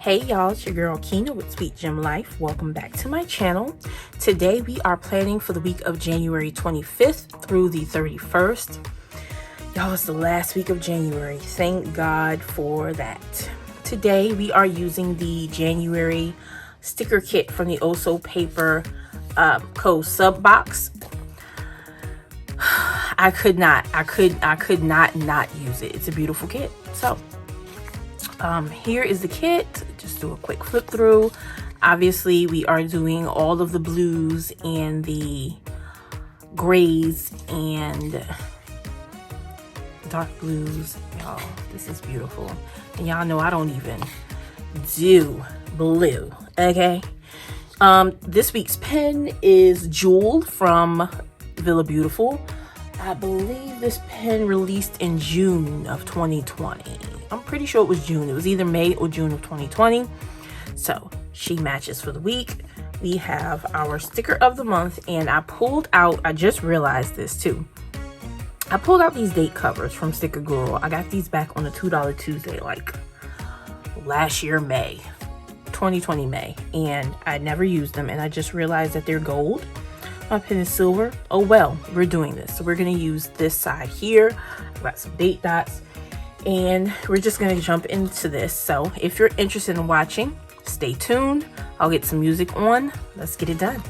Hey y'all, it's your girl Kina with Sweet Gem Life. Welcome back to my channel. Today we are planning for the week of January 25th through the 31st. Y'all, it's the last week of January. Thank God for that. Today we are using the January sticker kit from the Oso Paper Co. sub box. I could not use it. It's a beautiful kit. So here is the kit. Just do a quick flip through. Obviously we are doing all of the blues and the grays and dark blues. Y'all, this is beautiful. And y'all know I don't even do blue, okay? This week's pen is Jewel from Villa Beautiful. I believe this pen released in June of 2020. I'm pretty sure it was June. It was either May or June of 2020. So she matches for the week. We have our sticker of the month, and I just realized this too. I pulled out these date covers from Sticker Guru. I got these back on a $2 Tuesday, like last year, May, 2020 May. And I never used them, and I just realized that they're gold. My pen is silver. Oh well, we're doing this. So we're gonna use this side here. I've got some date dots, and we're just gonna jump into this. So if you're interested in watching, stay tuned. I'll get some music on. Let's get it done.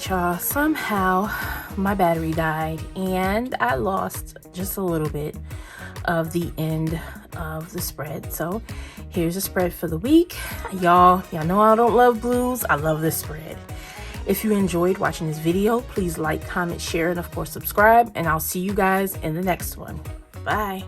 right, y'all, somehow my battery died and I lost just a little bit of the end of the spread. So here's the spread for the week. Y'all know I don't love blues. I love this spread. If you enjoyed watching this video, please like, comment, share, and of course subscribe, and I'll see you guys in the next one. Bye.